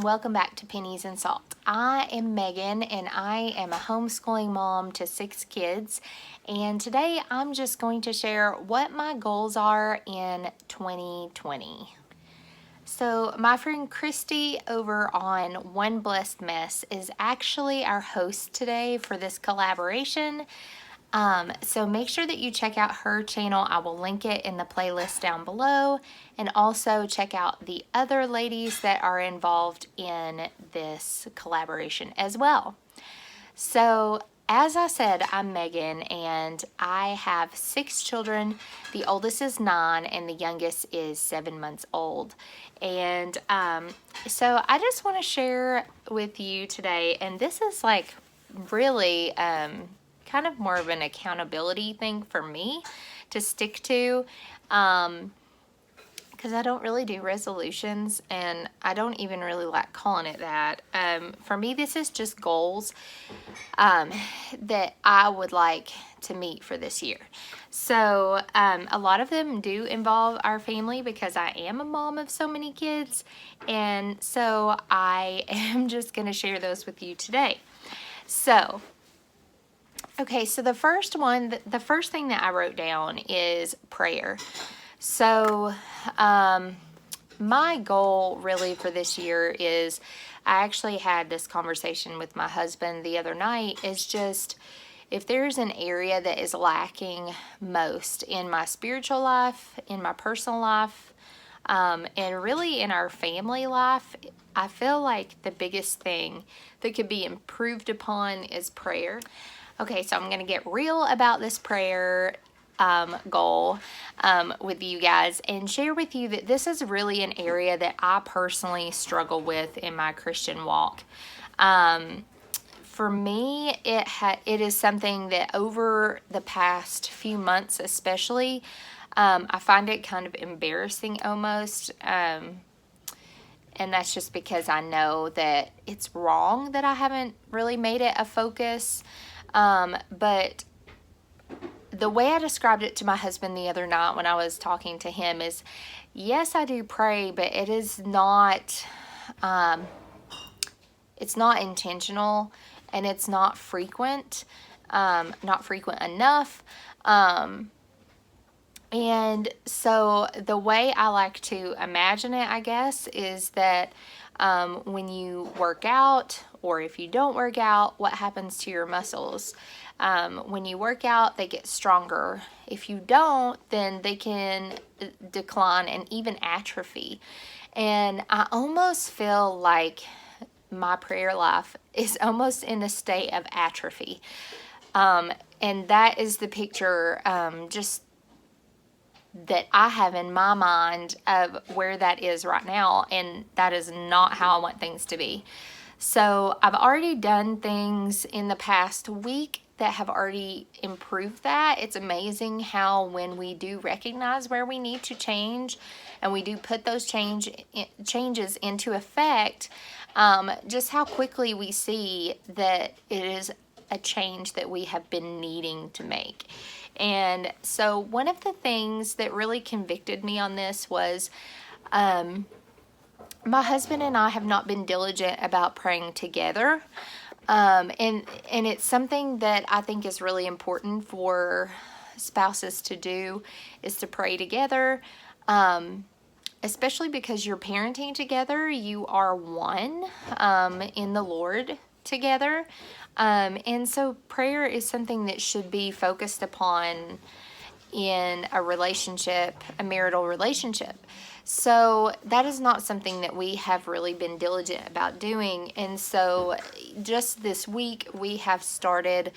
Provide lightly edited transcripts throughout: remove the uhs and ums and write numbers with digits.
welcome back to Pennies and Salt. I am Megan and I am a homeschooling mom to 6 kids, and today I'm just going to share what my goals are in 2020. So my friend Christy over on One Blessed Mess is actually our host today for this collaboration. So make sure that you check out her channel. I will link it in the playlist down below, and also check out the other ladies that are involved in this collaboration as well. So as I said, I'm Megan and I have 6 children. The oldest is 9 and the youngest is 7 months old. And so I just want to share with you today, and this is like really kind of more of an accountability thing for me to stick to, because I don't really do resolutions and I don't even really like calling it that. For me, this is just goals that I would like to meet for this year. So a lot of them do involve our family because I am a mom of so many kids, and so I am just going to share those with you today. So okay, so the first thing that I wrote down is prayer. So my goal really for this year is, I actually had this conversation with my husband the other night, is just if there's an area that is lacking most in my spiritual life, in my personal life, and really in our family life, I feel like the biggest thing that could be improved upon is prayer. Okay, so I'm going to get real about this prayer goal with you guys and share with you that this is really an area that I personally struggle with in my Christian walk. For me, it is something that over the past few months especially, I find it kind of embarrassing almost. And that's just because I know that it's wrong that I haven't really made it a focus. But the way I described it to my husband the other night when I was talking to him is, yes, I do pray, but it is not, it's not intentional and it's not frequent enough. And so the way I like to imagine it, I guess, is that when you work out, or if you don't work out, what happens to your muscles? When you work out, they get stronger. If you don't, then they can decline and even atrophy. And I almost feel like my prayer life is almost in a state of atrophy. And that is the picture just that I have in my mind of where that is right now, and that is not how I want things to be. So I've already done things in the past week that have already improved that. It's amazing how when we do recognize where we need to change and we do put those changes into effect, just how quickly we see that it is a change that we have been needing to make. And so one of the things that really convicted me on this was my husband and I have not been diligent about praying together. And it's something that I think is really important for spouses to do, is to pray together, especially because you're parenting together. You are one in the Lord together. And so prayer is something that should be focused upon in a relationship, a marital relationship. So that is not something that we have really been diligent about doing. And so just this week we have started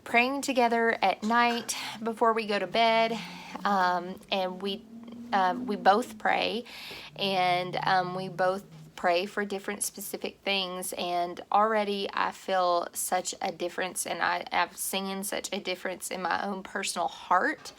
praying together at night before we go to bed. And we both pray, and we both pray for different specific things, and already I feel such a difference, and I've seen such a difference in my own personal heart.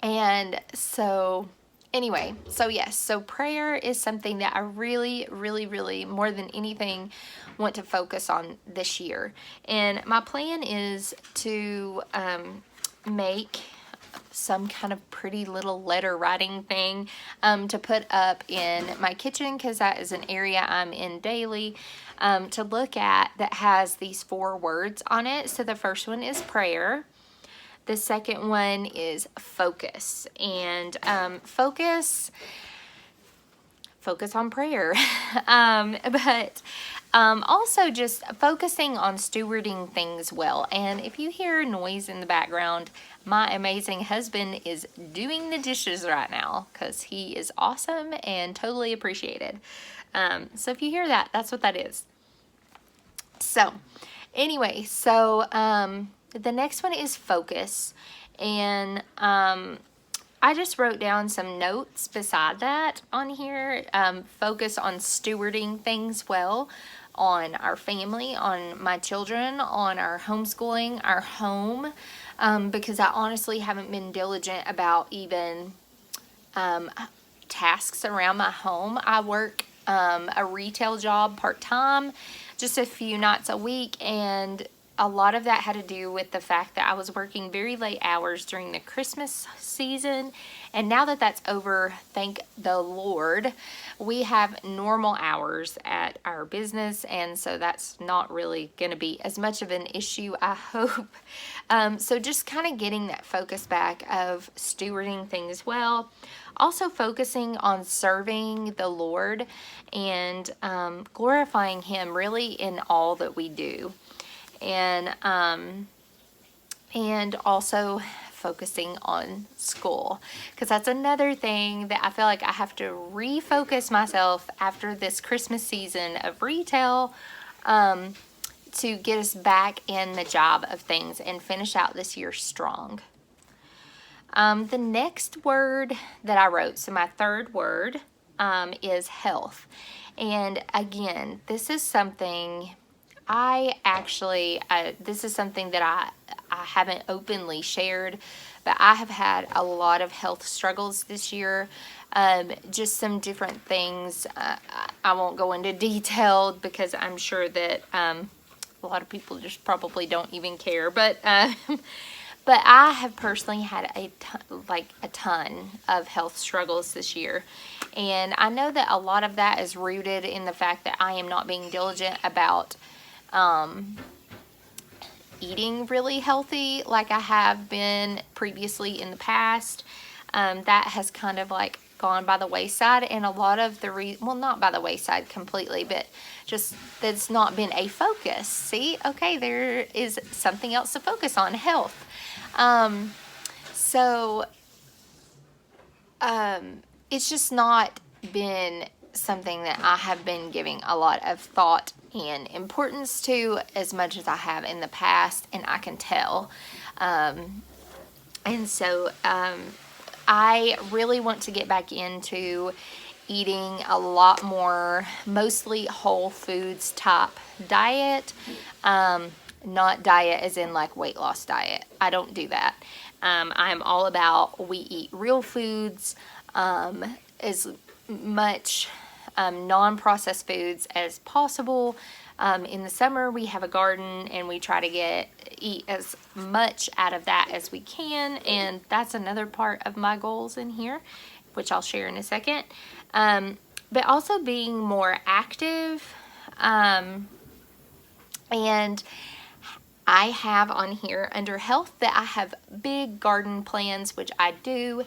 And so anyway, so yes, so prayer is something that I really, really, really, more than anything, want to focus on this year. And my plan is to make some kind of pretty little letter writing thing to put up in my kitchen, because that is an area I'm in daily, to look at, that has these 4 words on it. So the first one is prayer. The second one is focus. And focus on prayer. But also just focusing on stewarding things well. And if you hear noise in the background, my amazing husband is doing the dishes right now, because he is awesome and totally appreciated. So if you hear that, that's what that is. So anyway, so the next one is focus. And I just wrote down some notes beside that on here. Focus on stewarding things well, on our family, on my children, on our homeschooling, our home, because I honestly haven't been diligent about even tasks around my home. I work a retail job part-time, just a few nights a week, and a lot of that had to do with the fact that I was working very late hours during the Christmas season. And now that that's over, thank the Lord, we have normal hours at our business. And so that's not really going to be as much of an issue, I hope. So just kind of getting that focus back of stewarding things well. Also focusing on serving the Lord and glorifying Him really in all that we do. And also focusing on school, because that's another thing that I feel like I have to refocus myself after this Christmas season of retail, to get us back in the job of things and finish out this year strong. The next word that I wrote, so my third word, is health. And again, this is something this is something that I haven't openly shared, but I have had a lot of health struggles this year. Just some different things. I won't go into detail, because I'm sure that a lot of people just probably don't even care. But I have personally had a ton of health struggles this year. And I know that a lot of that is rooted in the fact that I am not being diligent about eating really healthy like I have been previously in the past. That has kind of like gone by the wayside, and a lot of the well, not by the wayside completely, but just that's not been a focus. See, okay, there is something else to focus on: health. It's just not been something that I have been giving a lot of thought and importance to as much as I have in the past, and I can tell. And so I really want to get back into eating a lot more, mostly whole foods type diet. Not diet as in like weight loss diet. I don't do that. I'm all about we eat real foods, as much non-processed foods as possible. In the summer we have a garden, and we try to eat as much out of that as we can, and that's another part of my goals in here, which I'll share in a second. But also being more active, and I have on here under health that I have big garden plans, which I do.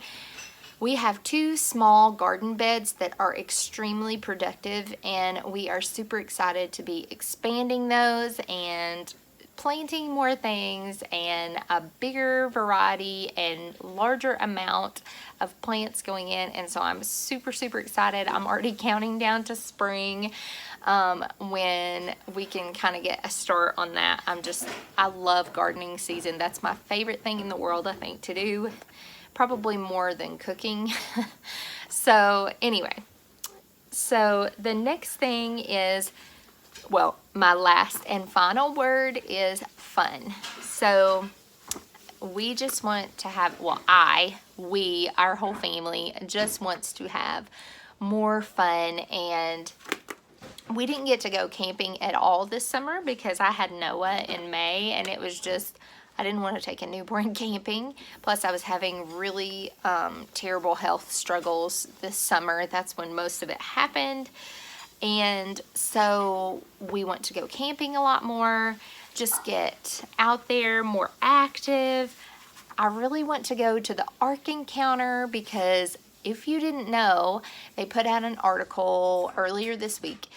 We have 2 small garden beds that are extremely productive, and we are super excited to be expanding those and planting more things and a bigger variety and larger amount of plants going in. And so I'm super, super excited. I'm already counting down to spring, when we can kind of get a start on that. I love gardening season. That's my favorite thing in the world, I think, to do. Probably more than cooking. So anyway, so the next thing is, well, my last and final word is fun. So we just want to have, well, our whole family just wants to have more fun. And we didn't get to go camping at all this summer because I had Noah in May, and it was just I didn't want to take a newborn camping. Plus, I was having really terrible health struggles this summer. That's when most of it happened. And so we want to go camping a lot more, just get out there, more active. I really want to go to the Ark Encounter because if you didn't know, they put out an article earlier this week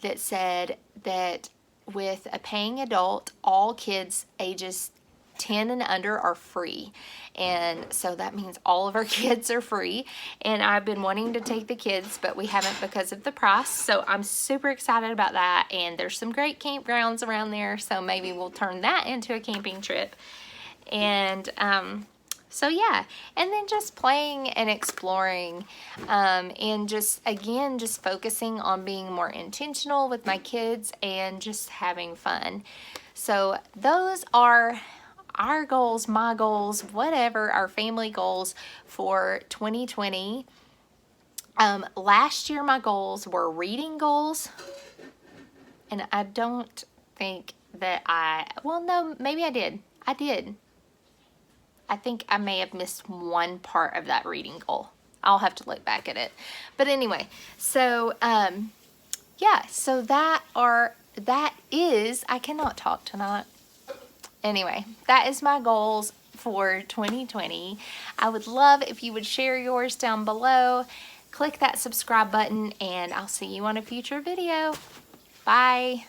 that said that with a paying adult, all kids ages 10 and under are free. And so that means all of our kids are free. And I've been wanting to take the kids, but we haven't because of the price. So I'm super excited about that. And there's some great campgrounds around there. So maybe we'll turn that into a camping trip. And so yeah, and then just playing and exploring, and just again just focusing on being more intentional with my kids and just having fun. So those are our goals, my goals, whatever, our family goals for 2020. Last year my goals were reading goals, and I don't think that well, no, maybe I did. I think I may have missed one part of that reading goal. I'll have to look back at it. But anyway, so yeah, so that is, I cannot talk tonight. Anyway, that is my goals for 2020. I would love if you would share yours down below. Click that subscribe button, and I'll see you on a future video. Bye.